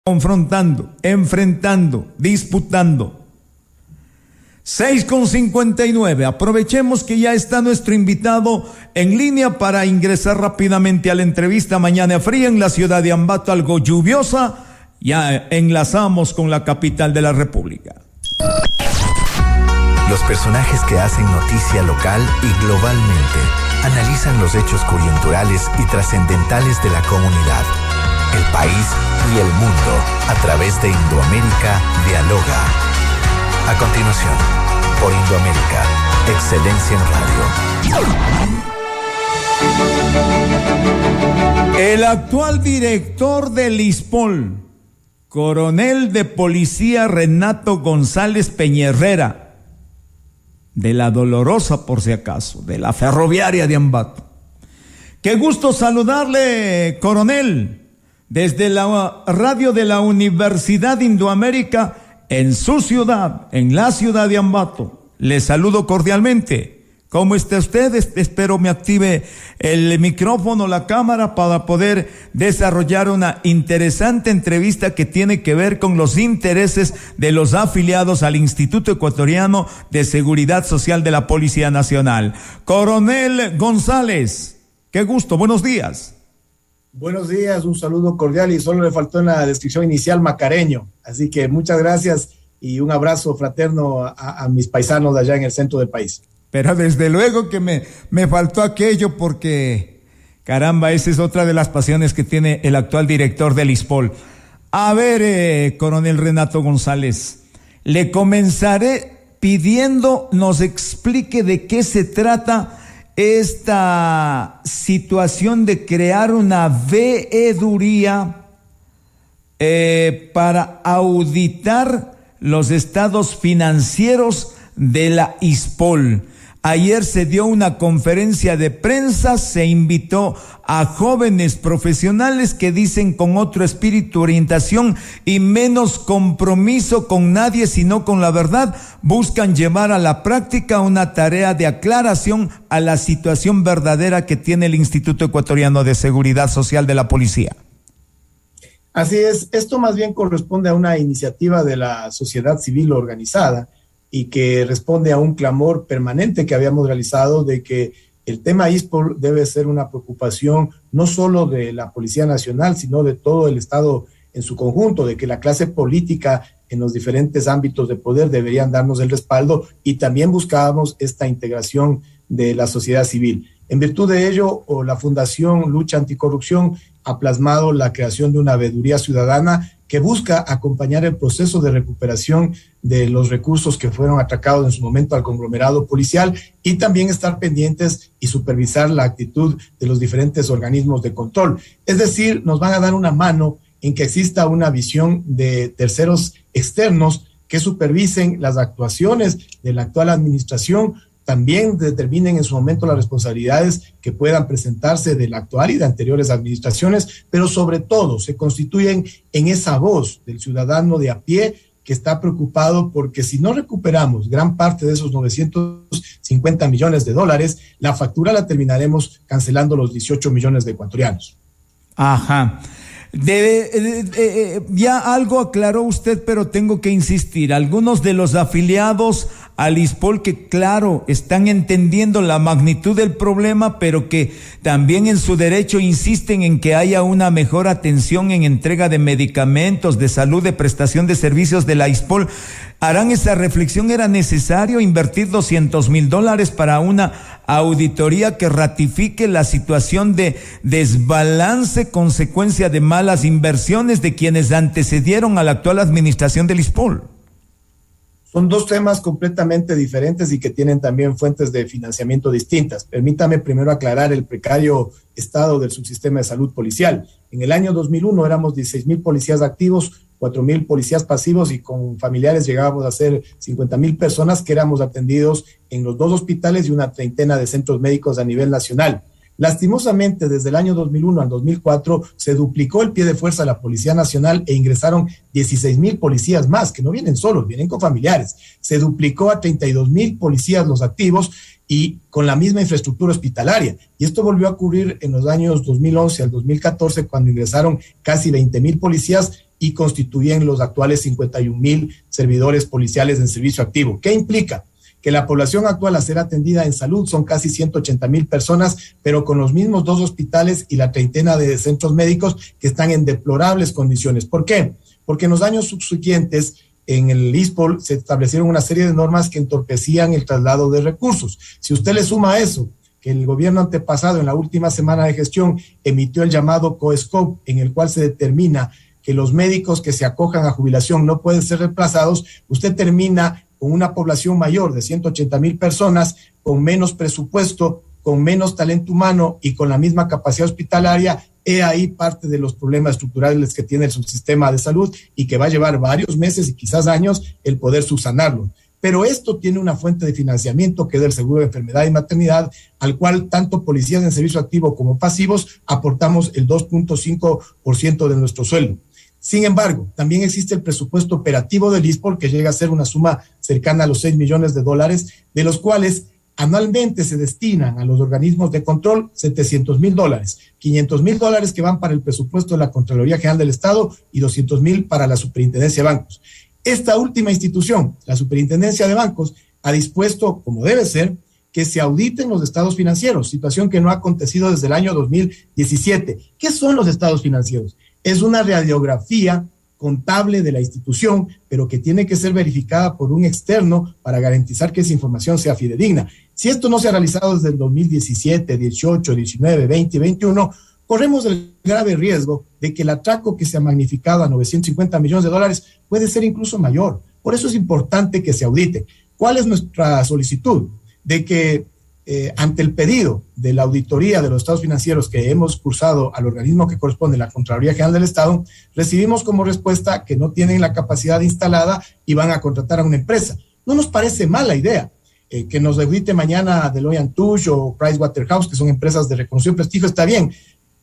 confrontando, enfrentando, disputando. 6:59. Aprovechemos que ya está nuestro invitado en línea para ingresar rápidamente a la entrevista. Mañana fría en la ciudad de Ambato, algo lluviosa. Ya enlazamos con la capital de la República. Los personajes que hacen noticia local y globalmente analizan los hechos coyunturales y trascendentales de la comunidad, el país y el mundo a través de Indoamérica Dialoga. A continuación, por Indoamérica, Excelencia en Radio. El actual director del ISPOL, coronel de policía Renato González Peñerrera, de la Dolorosa por si acaso, de la ferroviaria de Ambato. Qué gusto saludarle, coronel, desde la radio de la Universidad Indoamérica en su ciudad, en la ciudad de Ambato. Le saludo cordialmente. ¿Cómo está usted? Espero me active el micrófono, la cámara, para poder desarrollar una interesante entrevista que tiene que ver con los intereses de los afiliados al Instituto Ecuatoriano de Seguridad Social de la Policía Nacional. Coronel González, qué gusto, buenos días. Buenos días, un saludo cordial, y solo le faltó en la descripción inicial macareño, así que muchas gracias y un abrazo fraterno a mis paisanos de allá en el centro del país. Pero desde luego que me faltó aquello, porque caramba, esa es otra de las pasiones que tiene el actual director del ISPOL. A ver, coronel Renato González, le comenzaré pidiendo nos explique de qué se trata esta situación de crear una veeduría para auditar los estados financieros de la ISPOL. Ayer se dio una conferencia de prensa, se invitó a jóvenes profesionales que dicen con otro espíritu, orientación y menos compromiso con nadie, sino con la verdad, buscan llevar a la práctica una tarea de aclaración a la situación verdadera que tiene el Instituto Ecuatoriano de Seguridad Social de la Policía. Así es, esto más bien corresponde a una iniciativa de la sociedad civil organizada, y que responde a un clamor permanente que habíamos realizado de que el tema ISPOL debe ser una preocupación no solo de la Policía Nacional, sino de todo el Estado en su conjunto, de que la clase política en los diferentes ámbitos de poder deberían darnos el respaldo, y también buscábamos esta integración de la sociedad civil. En virtud de ello, la Fundación Lucha Anticorrupción ha plasmado la creación de una veeduría ciudadana que busca acompañar el proceso de recuperación de los recursos que fueron atracados en su momento al conglomerado policial, y también estar pendientes y supervisar la actitud de los diferentes organismos de control. Es decir, nos van a dar una mano en que exista una visión de terceros externos que supervisen las actuaciones de la actual administración, también determinen en su momento las responsabilidades que puedan presentarse de la actual y de anteriores administraciones, pero sobre todo se constituyen en esa voz del ciudadano de a pie que está preocupado porque si no recuperamos gran parte de esos 950 millones de dólares, la factura la terminaremos cancelando los 18 millones de ecuatorianos. Ajá. Ya algo aclaró usted, pero tengo que insistir. Algunos de los afiliados al ISPOL que, claro, están entendiendo la magnitud del problema, pero que también en su derecho insisten en que haya una mejor atención en entrega de medicamentos, de salud, de prestación de servicios de la ISPOL, harán esa reflexión. ¿Era necesario invertir $200,000 para una auditoría que ratifique la situación de desbalance consecuencia de malas inversiones de quienes antecedieron a la actual administración del ISPOL? Son dos temas completamente diferentes y que tienen también fuentes de financiamiento distintas. Permítame primero aclarar el precario estado del subsistema de salud policial. En el año 2001 éramos 16,000 policías activos, 4,000 policías pasivos, y con familiares llegábamos a ser 50,000 personas que éramos atendidos en los 2 hospitales y una treintena de centros médicos a nivel nacional. Lastimosamente, desde el año 2001 al 2004 se duplicó el pie de fuerza de la Policía Nacional e ingresaron 16,000 policías más, que no vienen solos, vienen con familiares. Se duplicó a 32,000 policías los activos y con la misma infraestructura hospitalaria. Y esto volvió a ocurrir en los años 2011 al 2014, cuando ingresaron casi 20,000 policías y constituyen los actuales 51,000 servidores policiales en servicio activo. ¿Qué implica? Que la población actual a ser atendida en salud son casi 180,000 personas, pero con los mismos 2 hospitales y la treintena de centros médicos que están en deplorables condiciones. ¿Por qué? Porque en los años subsiguientes en el ISPOL se establecieron una serie de normas que entorpecían el traslado de recursos. Si usted le suma a eso que el gobierno antepasado en la última semana de gestión emitió el llamado COESCOP, en el cual se determina que los médicos que se acojan a jubilación no pueden ser reemplazados, usted termina con una población mayor de 180,000 personas, con menos presupuesto, con menos talento humano y con la misma capacidad hospitalaria. He ahí parte de los problemas estructurales que tiene el subsistema de salud y que va a llevar varios meses y quizás años el poder subsanarlo. Pero esto tiene una fuente de financiamiento que es el seguro de enfermedad y maternidad, al cual tanto policías en servicio activo como pasivos aportamos el 2.5% de nuestro sueldo. Sin embargo, también existe el presupuesto operativo del ISPOL, que llega a ser una suma cercana a los $6 millones, de los cuales anualmente se destinan a los organismos de control $700,000, $500,000 que van para el presupuesto de la Contraloría General del Estado y $200,000 para la Superintendencia de Bancos. Esta última institución, la Superintendencia de Bancos, ha dispuesto, como debe ser, que se auditen los estados financieros, situación que no ha acontecido desde el año 2017. ¿Qué son los estados financieros? Es una radiografía contable de la institución, pero que tiene que ser verificada por un externo para garantizar que esa información sea fidedigna. Si esto no se ha realizado desde el 2017, 18, 19, 20 y 21, corremos el grave riesgo de que el atraco que se ha magnificado a $950 millones puede ser incluso mayor. Por eso es importante que se audite. ¿Cuál es nuestra solicitud? De que ante el pedido de la auditoría de los estados financieros que hemos cursado al organismo que corresponde, la Contraloría General del Estado, recibimos como respuesta que no tienen la capacidad instalada y van a contratar a una empresa. No nos parece mala idea que nos audite mañana Deloitte & Touche o Pricewaterhouse, que son empresas de reconocido prestigio, está bien,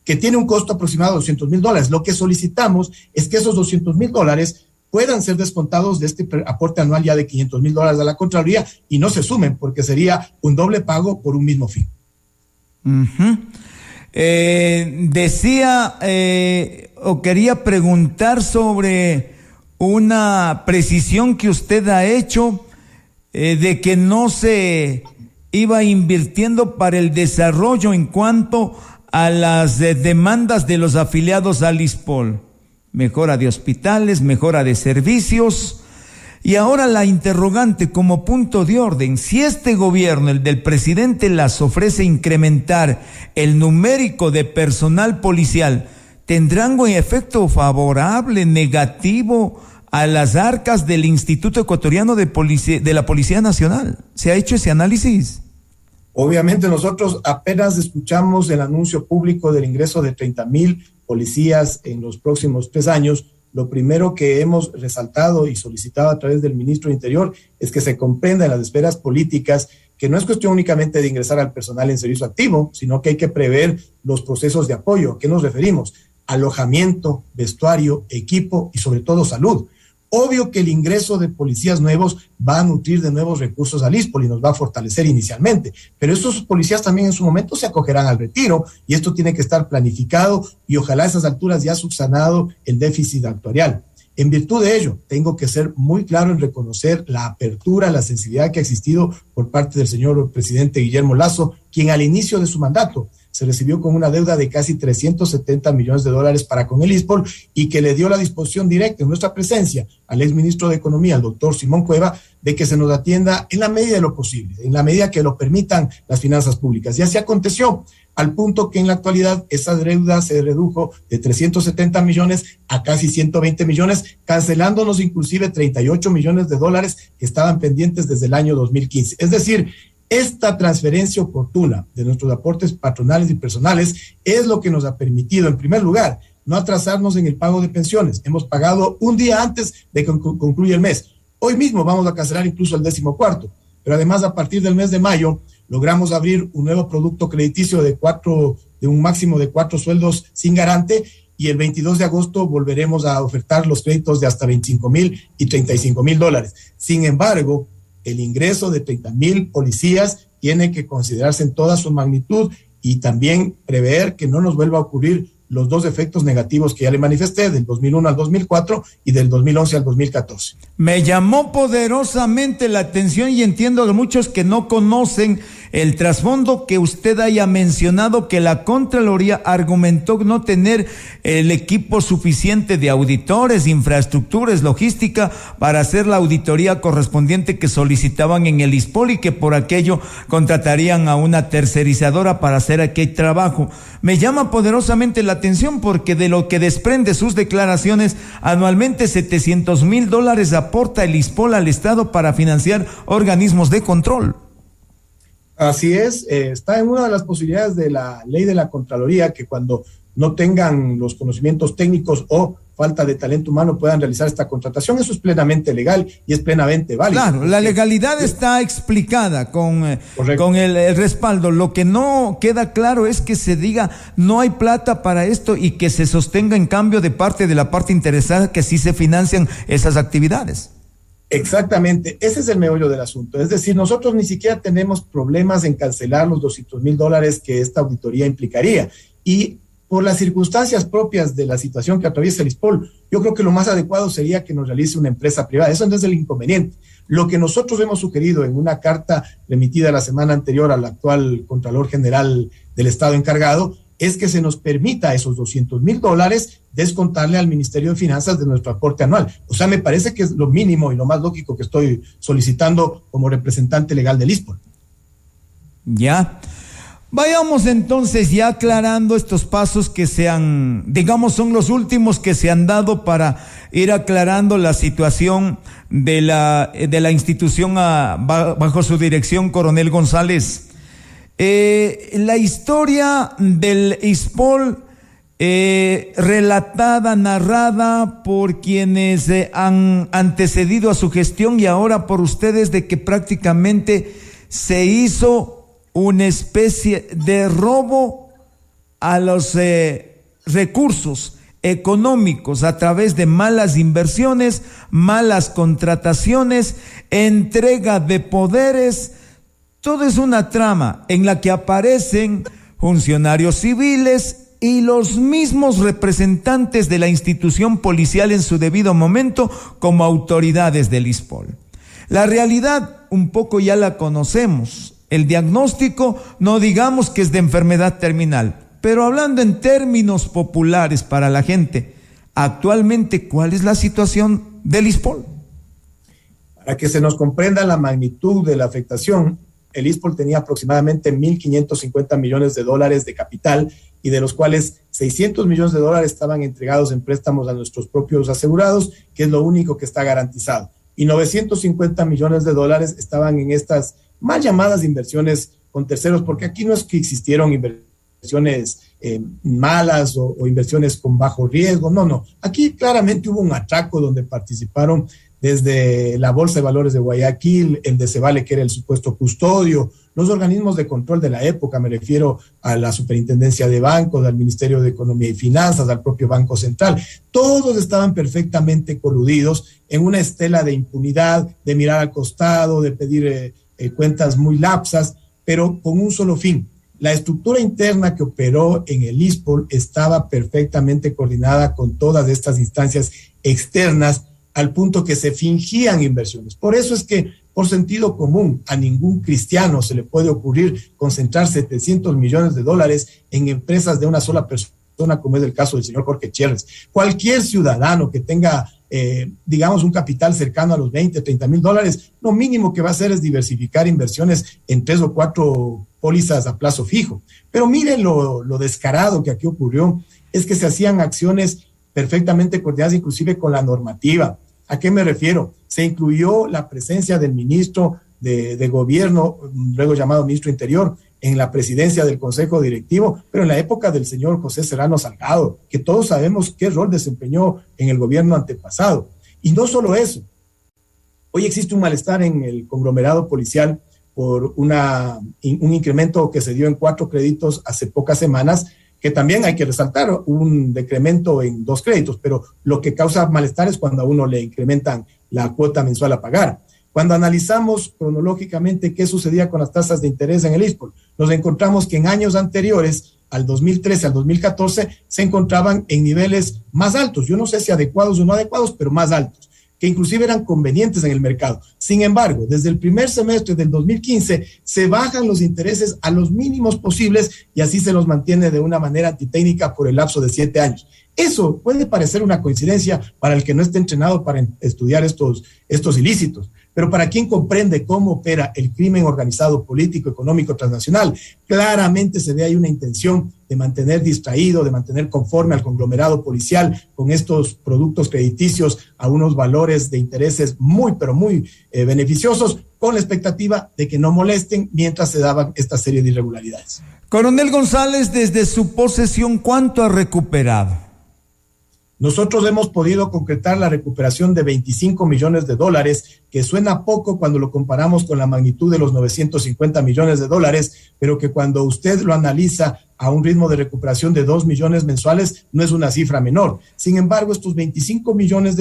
que tiene un costo aproximado de $200,000. Lo que solicitamos es que esos $200,000 puedan ser descontados de este aporte anual ya de $500,000 a la Contraloría y no se sumen, porque sería un doble pago por un mismo fin. Decía o quería preguntar sobre una precisión que usted ha hecho de que no se iba invirtiendo para el desarrollo en cuanto a las demandas de los afiliados al ISPOL. Mejora de hospitales, mejora de servicios. Y ahora la interrogante como punto de orden: si este gobierno, el del presidente Lasso, ofrece incrementar el numérico de personal policial, ¿tendrán un efecto favorable, negativo a las arcas del Instituto Ecuatoriano de la Policía Nacional? ¿Se ha hecho ese análisis? Obviamente nosotros apenas escuchamos el anuncio público del ingreso de 30,000 policías en los próximos 3 años. Lo primero que hemos resaltado y solicitado a través del ministro de Interior es que se comprenda en las esferas políticas que no es cuestión únicamente de ingresar al personal en servicio activo, sino que hay que prever los procesos de apoyo. ¿A qué nos referimos? Alojamiento, vestuario, equipo y sobre todo salud. Obvio que el ingreso de policías nuevos va a nutrir de nuevos recursos al ISPOL y nos va a fortalecer inicialmente, pero estos policías también en su momento se acogerán al retiro y esto tiene que estar planificado y ojalá a esas alturas ya subsanado el déficit actuarial. En virtud de ello, tengo que ser muy claro en reconocer la apertura, la sensibilidad que ha existido por parte del señor presidente Guillermo Lasso, quien al inicio de su mandato se recibió con una deuda de casi $370 millones para con el ISPOL y que le dio la disposición directa en nuestra presencia al exministro de Economía, el doctor Simón Cueva, de que se nos atienda en la medida de lo posible, en la medida que lo permitan las finanzas públicas. Y así aconteció, al punto que en la actualidad esa deuda se redujo de 370 millones a casi 120 millones, cancelándonos inclusive $38 millones que estaban pendientes desde el año 2015. Es decir, esta transferencia oportuna de nuestros aportes patronales y personales es lo que nos ha permitido, en primer lugar, no atrasarnos en el pago de pensiones. Hemos pagado un día antes de que concluya el mes. Hoy mismo vamos a cancelar incluso el 14º, pero además a partir del mes de mayo logramos abrir un nuevo producto crediticio de un máximo de 4 sueldos sin garante, y el 22 de agosto volveremos a ofertar los créditos de hasta $25,000 y $35,000. Sin embargo, el ingreso de 30,000 policías tiene que considerarse en toda su magnitud y también prever que no nos vuelva a ocurrir los dos efectos negativos que ya le manifesté, del 2001 al 2004 y del 2011 al 2014. Me llamó poderosamente la atención y entiendo a muchos que no conocen el trasfondo que usted haya mencionado, que la Contraloría argumentó no tener el equipo suficiente de auditores, infraestructuras, logística para hacer la auditoría correspondiente que solicitaban en el ISPOL y que por aquello contratarían a una tercerizadora para hacer aquel trabajo. Me llama poderosamente la atención porque de lo que desprende sus declaraciones, anualmente $700,000 aporta el ISPOL al Estado para financiar organismos de control. Así es, está en una de las posibilidades de la ley de la Contraloría que cuando no tengan los conocimientos técnicos o falta de talento humano puedan realizar esta contratación. Eso es plenamente legal y es plenamente válido. Claro, la legalidad está explicada con el respaldo. Lo que no queda claro es que se diga no hay plata para esto y que se sostenga en cambio de parte de la parte interesada que sí se financian esas actividades. Exactamente, ese es el meollo del asunto. Es decir, nosotros ni siquiera tenemos problemas en cancelar los $200,000 que esta auditoría implicaría. Y por las circunstancias propias de la situación que atraviesa el ISPOL, yo creo que lo más adecuado sería que nos realice una empresa privada. Eso no es el inconveniente. Lo que nosotros hemos sugerido en una carta remitida la semana anterior al actual Contralor General del Estado encargado es que se nos permita esos $200,000 descontarle al Ministerio de Finanzas de nuestro aporte anual. O sea, me parece que es lo mínimo y lo más lógico que estoy solicitando como representante legal del ISPOL. Ya. Vayamos entonces ya aclarando estos pasos que son los últimos que se han dado para ir aclarando la situación de la institución bajo su dirección, Coronel González. La historia del ISPOL, relatada, narrada por quienes han antecedido a su gestión y ahora por ustedes, de que prácticamente se hizo una especie de robo a los recursos económicos a través de malas inversiones, malas contrataciones, entrega de poderes. Todo es una trama en la que aparecen funcionarios civiles y los mismos representantes de la institución policial en su debido momento como autoridades del ISPOL. La realidad un poco ya la conocemos. El diagnóstico no digamos que es de enfermedad terminal, pero hablando en términos populares para la gente, actualmente, ¿cuál es la situación del ISPOL? Para que se nos comprenda la magnitud de la afectación, el ISPOL tenía aproximadamente $1,550 millones de capital y de los cuales $600 millones estaban entregados en préstamos a nuestros propios asegurados, que es lo único que está garantizado. Y $950 millones estaban en estas mal llamadas inversiones con terceros, porque aquí no es que existieron inversiones malas o inversiones con bajo riesgo, no. Aquí claramente hubo un atraco donde participaron desde la Bolsa de Valores de Guayaquil, el de Cebale, que era el supuesto custodio, los organismos de control de la época, me refiero a la Superintendencia de Bancos, al Ministerio de Economía y Finanzas, al propio Banco Central. Todos estaban perfectamente coludidos en una estela de impunidad, de mirar al costado, de pedir cuentas muy lapsas, pero con un solo fin. La estructura interna que operó en el ISPOL estaba perfectamente coordinada con todas estas instancias externas, al punto que se fingían inversiones. Por eso es que, por sentido común, a ningún cristiano se le puede ocurrir concentrar $700 millones en empresas de una sola persona, como es el caso del señor Jorge Chérez. Cualquier ciudadano que tenga, un capital cercano a los $20-30,000, lo mínimo que va a hacer es diversificar inversiones en 3 o 4 pólizas a plazo fijo. Pero miren lo descarado que aquí ocurrió, es que se hacían acciones perfectamente coordinadas, inclusive con la normativa. ¿A qué me refiero? Se incluyó la presencia del ministro de Gobierno, luego llamado ministro Interior, en la presidencia del Consejo Directivo, pero en la época del señor José Serrano Salgado, que todos sabemos qué rol desempeñó en el gobierno antepasado. Y no solo eso, hoy existe un malestar en el conglomerado policial por un incremento que se dio en 4 créditos hace pocas semanas, que también hay que resaltar un decremento en 2 créditos, pero lo que causa malestar es cuando a uno le incrementan la cuota mensual a pagar. Cuando analizamos cronológicamente qué sucedía con las tasas de interés en el ISPOL, nos encontramos que en años anteriores al 2013, al 2014, se encontraban en niveles más altos. Yo no sé si adecuados o no adecuados, pero más altos, que inclusive eran convenientes en el mercado. Sin embargo, desde el primer semestre del 2015 se bajan los intereses a los mínimos posibles y así se los mantiene de una manera antitécnica por el lapso de 7 años. Eso puede parecer una coincidencia para el que no esté entrenado para estudiar estos ilícitos, pero para quien comprende cómo opera el crimen organizado político, económico, transnacional, claramente se ve ahí una intención de mantener distraído, de mantener conforme al conglomerado policial con estos productos crediticios a unos valores de intereses muy, pero muy beneficiosos, con la expectativa de que no molesten mientras se daban esta serie de irregularidades. Coronel González, desde su posesión, ¿cuánto ha recuperado? Nosotros hemos podido concretar la recuperación de $25 millones, que suena poco cuando lo comparamos con la magnitud de los $950 millones, pero que cuando usted lo analiza a un ritmo de recuperación de 2 millones mensuales, no es una cifra menor. Sin embargo, estos $25 millones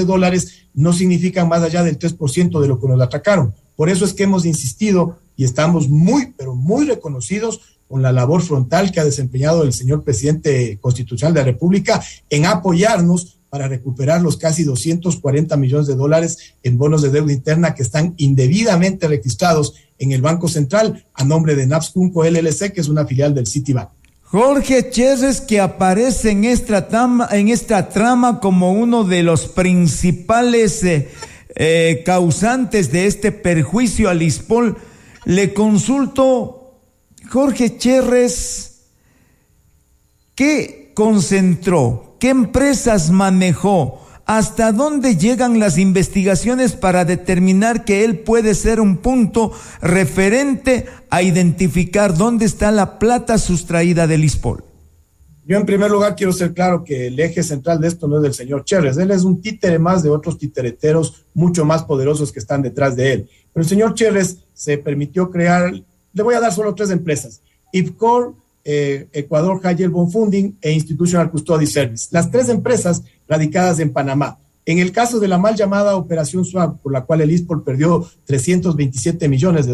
no significan más allá del 3% de lo que nos atracaron. Por eso es que hemos insistido y estamos muy, pero muy reconocidos con la labor frontal que ha desempeñado el señor presidente constitucional de la República en apoyarnos para recuperar los casi $240 millones en bonos de deuda interna que están indebidamente registrados en el Banco Central a nombre de Naps Cunco LLC, que es una filial del Citibank. Jorge Cherres, que aparece en esta trama como uno de los principales causantes de este perjuicio al ISPOL, le consulto, Jorge Cherres, ¿qué concentró? ¿Qué empresas manejó? ¿Hasta dónde llegan las investigaciones para determinar que él puede ser un punto referente a identificar dónde está la plata sustraída del ISPOL? Yo en primer lugar quiero ser claro que el eje central de esto no es del señor Cherres. Él es un títere más de otros titereteros mucho más poderosos que están detrás de él. Pero el señor Cherres se permitió crear, le voy a dar solo 3 empresas: IFCOR, Ecuador High Yield Bond Funding e Institutional Custody Service. Las 3 empresas radicadas en Panamá. En el caso de la mal llamada Operación Swap, por la cual el ISPOL perdió $327 millones,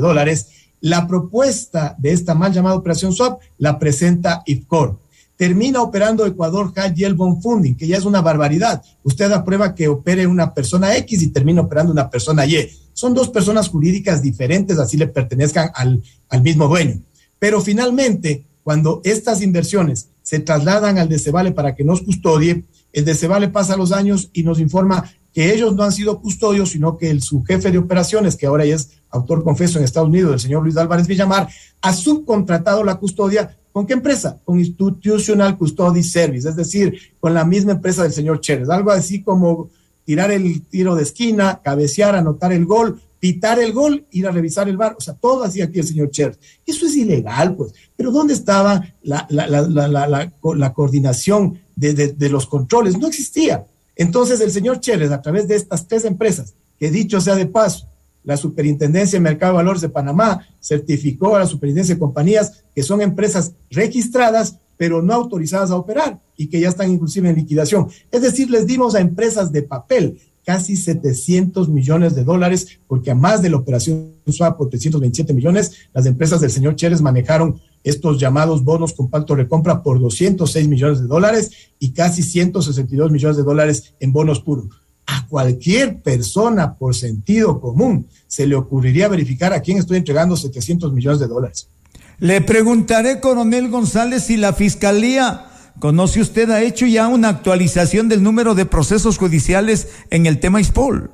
la propuesta de esta mal llamada Operación Swap la presenta IFCOR. Termina operando Ecuador High Yield Bond Funding, que ya es una barbaridad. Usted aprueba que opere una persona X y termina operando una persona Y. Son 2 personas jurídicas diferentes, así le pertenezcan al mismo dueño. Pero finalmente, cuando estas inversiones se trasladan al DECEVALE para que nos custodie, el DECEVALE pasa los años y nos informa que ellos no han sido custodios, sino que su jefe de operaciones, que ahora ya es autor confeso en Estados Unidos, el señor Luis Álvarez Villamar, ha subcontratado la custodia. ¿Con qué empresa? Con Institutional Custody Service, es decir, con la misma empresa del señor Cherres. Algo así como tirar el tiro de esquina, cabecear, anotar el gol, pitar el gol, ir a revisar el VAR. O sea, todo hacía aquí el señor Cherres. Eso es ilegal, pues. Pero ¿dónde estaba la coordinación de los controles? No existía. Entonces, el señor Cherres, a través de estas 3 empresas, que dicho sea de paso, la Superintendencia de Mercado de Valores de Panamá certificó a la Superintendencia de Compañías que son empresas registradas, pero no autorizadas a operar y que ya están inclusive en liquidación. Es decir, les dimos a empresas de papel casi $700 millones, porque a más de la operación SWAP por 327 millones, las empresas del señor Cherres manejaron estos llamados bonos con pacto de recompra por $206 millones y casi $162 millones en bonos puros. A cualquier persona por sentido común se le ocurriría verificar a quién estoy entregando $700 millones. Le preguntaré, coronel González, si la Fiscalía, conoce usted, ha hecho ya una actualización del número de procesos judiciales en el tema ISPOL.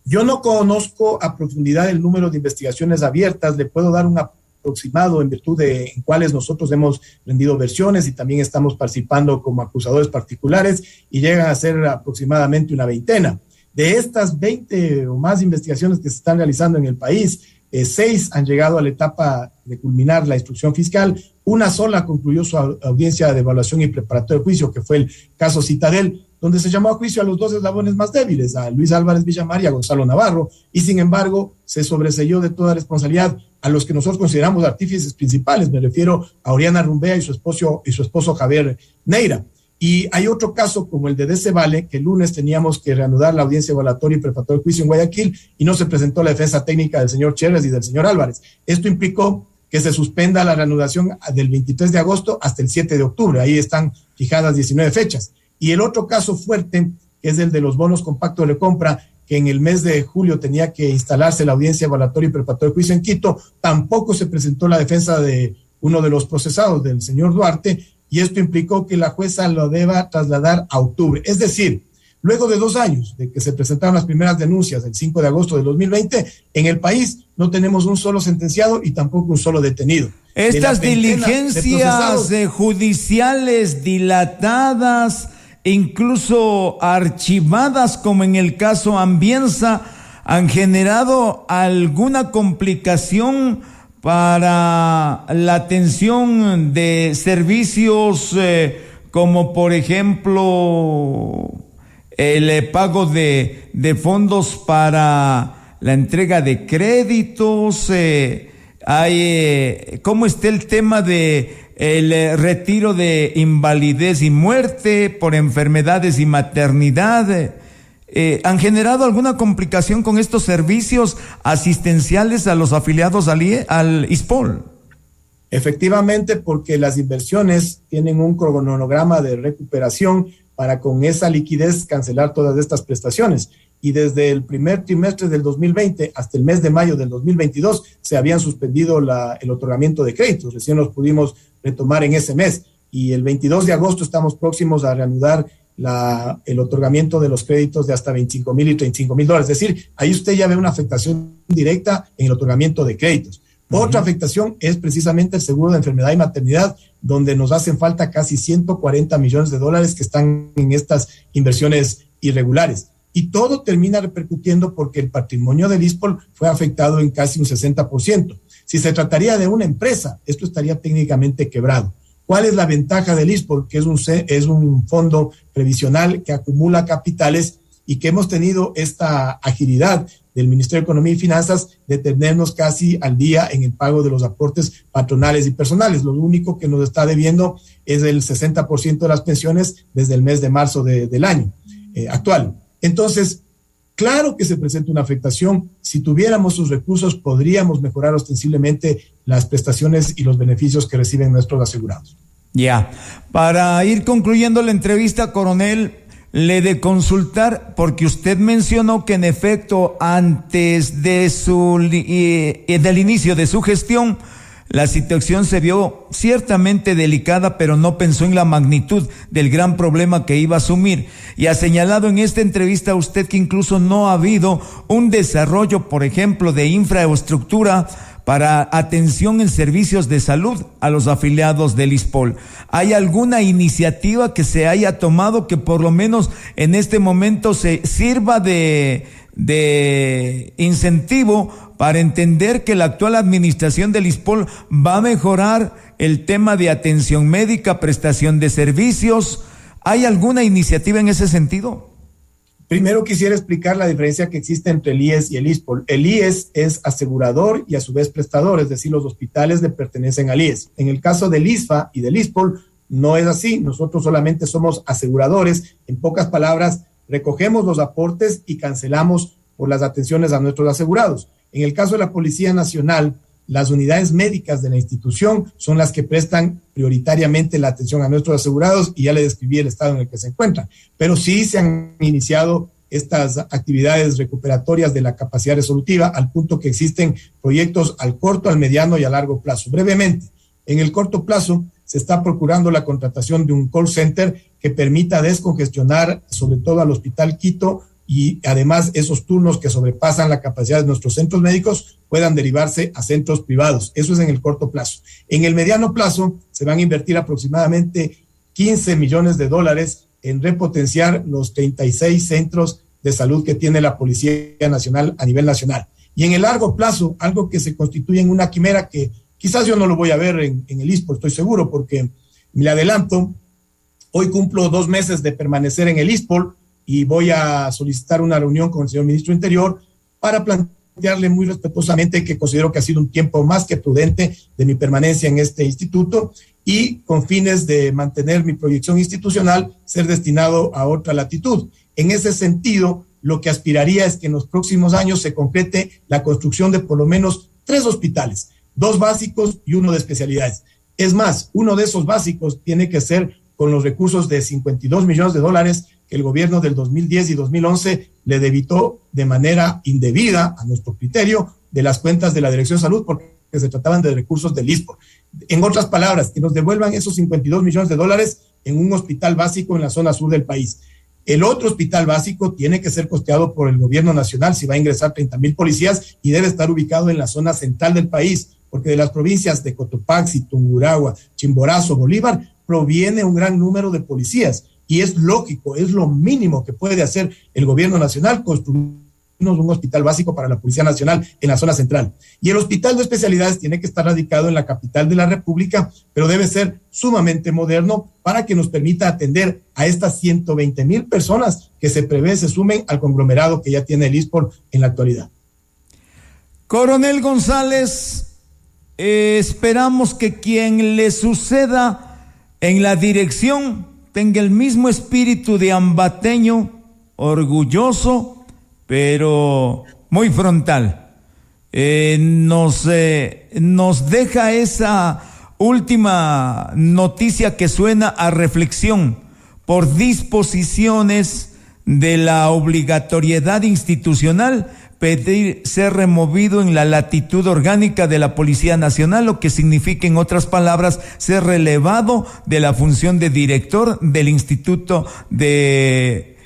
Yo no conozco a profundidad el número de investigaciones abiertas, le puedo dar un aproximado en virtud de en cuáles nosotros hemos rendido versiones y también estamos participando como acusadores particulares y llegan a ser aproximadamente una 20. De estas 20 o más investigaciones que se están realizando en el país, 6 han llegado a la etapa de culminar la instrucción fiscal, una sola concluyó su audiencia de evaluación y preparatorio de juicio, que fue el caso Citadel, donde se llamó a juicio a los 2 eslabones más débiles, a Luis Álvarez Villamar y a Gonzalo Navarro, y sin embargo se sobreseyó de toda responsabilidad a los que nosotros consideramos artífices principales. Me refiero a Oriana Rumbea y su esposo Javier Neira. Y hay otro caso como el de DECEVALE, que el lunes teníamos que reanudar la audiencia evaluatoria y preparatoria de juicio en Guayaquil y no se presentó la defensa técnica del señor Cherres y del señor Álvarez. Esto implicó que se suspenda la reanudación del 23 de agosto hasta el 7 de octubre. Ahí están fijadas 19 fechas. Y el otro caso fuerte, que es el de los bonos compactos de compra, que en el mes de julio tenía que instalarse la audiencia evaluatoria y preparatoria de juicio en Quito, tampoco se presentó la defensa de uno de los procesados, del señor Duarte, y esto implicó que la jueza lo deba trasladar a octubre. Es decir, luego de 2 años de que se presentaron las primeras denuncias, el 5 de agosto de 2020, en el país no tenemos un solo sentenciado y tampoco un solo detenido. Estas diligencias judiciales dilatadas, incluso archivadas, como en el caso Ambienza, ¿han generado alguna complicación para la atención de servicios como por ejemplo el pago de fondos para la entrega de créditos? ¿Cómo está el tema de el retiro de invalidez y muerte por enfermedades y maternidad? ¿Han generado alguna complicación con estos servicios asistenciales a los afiliados al ISPOL? Efectivamente, porque las inversiones tienen un cronograma de recuperación para con esa liquidez cancelar todas estas prestaciones. Y desde el primer trimestre del 2020 hasta el mes de mayo del 2022 se habían suspendido el otorgamiento de créditos. Recién los pudimos retomar en ese mes. Y el 22 de agosto estamos próximos a reanudar el otorgamiento de los créditos de hasta $25,000 y $35,000. Es decir, ahí usted ya ve una afectación directa en el otorgamiento de créditos. Otra afectación es precisamente el seguro de enfermedad y maternidad, donde nos hacen falta casi $140 millones que están en estas inversiones irregulares. Y todo termina repercutiendo porque el patrimonio del ISPOL fue afectado en casi un 60%. Si se trataría de una empresa, esto estaría técnicamente quebrado. ¿Cuál es la ventaja del ISPOL? Que es un fondo previsional que acumula capitales y que hemos tenido esta agilidad del Ministerio de Economía y Finanzas de tenernos casi al día en el pago de los aportes patronales y personales. Lo único que nos está debiendo es el 60% de las pensiones desde el mes de marzo del año actual. Entonces, claro que se presenta una afectación. Si tuviéramos sus recursos, podríamos mejorar ostensiblemente las prestaciones y los beneficios que reciben nuestros asegurados. Ya, para ir concluyendo la entrevista, coronel, le de consultar, porque usted mencionó que en efecto antes de del inicio de su gestión, la situación se vio ciertamente delicada, pero no pensó en la magnitud del gran problema que iba a asumir. Y ha señalado en esta entrevista usted que incluso no ha habido un desarrollo, por ejemplo, de infraestructura para atención en servicios de salud a los afiliados del ISPOL. ¿Hay alguna iniciativa que se haya tomado que por lo menos en este momento se sirva de incentivo para entender que la actual administración del ISPOL va a mejorar el tema de atención médica, prestación de servicios? ¿Hay alguna iniciativa en ese sentido? Primero quisiera explicar la diferencia que existe entre el IES y el ISPOL. El IES es asegurador y a su vez prestador, es decir, los hospitales le pertenecen al IES. En el caso del ISFA y del ISPOL no es así, nosotros solamente somos aseguradores. En pocas palabras, recogemos los aportes y cancelamos por las atenciones a nuestros asegurados. En el caso de la Policía Nacional, las unidades médicas de la institución son las que prestan prioritariamente la atención a nuestros asegurados y ya le describí el estado en el que se encuentran. Pero sí se han iniciado estas actividades recuperatorias de la capacidad resolutiva al punto que existen proyectos al corto, al mediano y a largo plazo. Brevemente, en el corto plazo se está procurando la contratación de un call center que permita descongestionar sobre todo al Hospital Quito y además esos turnos que sobrepasan la capacidad de nuestros centros médicos puedan derivarse a centros privados. Eso es en el corto plazo. En el mediano plazo se van a invertir aproximadamente $15 millones en repotenciar los 36 centros de salud que tiene la Policía Nacional a nivel nacional. Y en el largo plazo, algo que se constituye en una quimera que quizás yo no lo voy a ver en el ISPOL, estoy seguro, porque me adelanto, hoy cumplo 2 meses de permanecer en el ISPOL y voy a solicitar una reunión con el señor ministro Interior para plantearle muy respetuosamente que considero que ha sido un tiempo más que prudente de mi permanencia en este instituto y con fines de mantener mi proyección institucional, ser destinado a otra latitud. En ese sentido, lo que aspiraría es que en los próximos años se concrete la construcción de por lo menos 3 hospitales. 2 básicos y 1 de especialidades. Es más, uno de esos básicos tiene que ser con los recursos de $52 millones que el gobierno del 2010 y 2011 le debitó de manera indebida, a nuestro criterio, de las cuentas de la Dirección de Salud, porque se trataban de recursos del ISPOR. En otras palabras, que nos devuelvan esos $52 millones en un hospital básico en la zona sur del país. El otro hospital básico tiene que ser costeado por el gobierno nacional si va a ingresar 30,000 policías y debe estar ubicado en la zona central del país, porque de las provincias de Cotopaxi, Tungurahua, Chimborazo, Bolívar, proviene un gran número de policías. Y es lógico, es lo mínimo que puede hacer el gobierno nacional, construirnos un hospital básico para la Policía Nacional en la zona central. Y el hospital de especialidades tiene que estar radicado en la capital de la República, pero debe ser sumamente moderno para que nos permita atender a estas 120,000 personas que se prevé se sumen al conglomerado que ya tiene el ISPOR en la actualidad. Coronel González, esperamos que quien le suceda en la dirección tenga el mismo espíritu de ambateño, orgulloso, pero muy frontal. Nos deja esa última noticia que suena a reflexión por disposiciones de la obligatoriedad institucional, pedir ser removido en la latitud orgánica de la Policía Nacional, lo que significa, en otras palabras, ser relevado de la función de director del Instituto de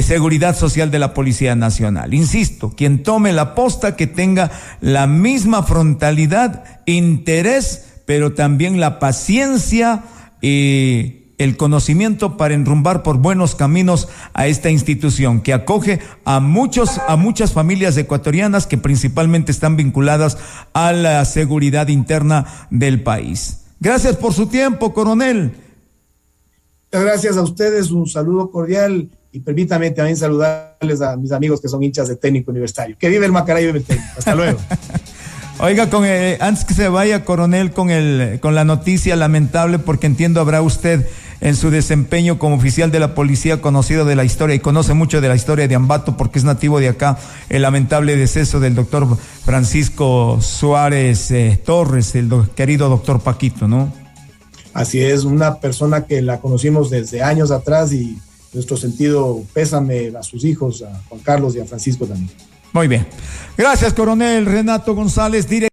Seguridad Social de la Policía Nacional. Insisto, quien tome la posta que tenga la misma frontalidad, interés, pero también la paciencia y el conocimiento para enrumbar por buenos caminos a esta institución que acoge a muchas familias ecuatorianas que principalmente están vinculadas a la seguridad interna del país. Gracias por su tiempo, coronel. Muchas gracias a ustedes, un saludo cordial y permítame también saludarles a mis amigos que son hinchas de Técnico Universitario. Que vive el Macará y vive el Técnico. Hasta luego. Oiga, antes que se vaya, coronel, con la noticia lamentable, porque entiendo habrá usted en su desempeño como oficial de la policía conocido de la historia y conoce mucho de la historia de Ambato porque es nativo de acá, el lamentable deceso del doctor Francisco Suárez Torres, el querido doctor Paquito, ¿no? Así es, una persona que la conocimos desde años atrás y nuestro sentido pésame a sus hijos, a Juan Carlos y a Francisco también. Muy bien. Gracias, coronel Renato González, director.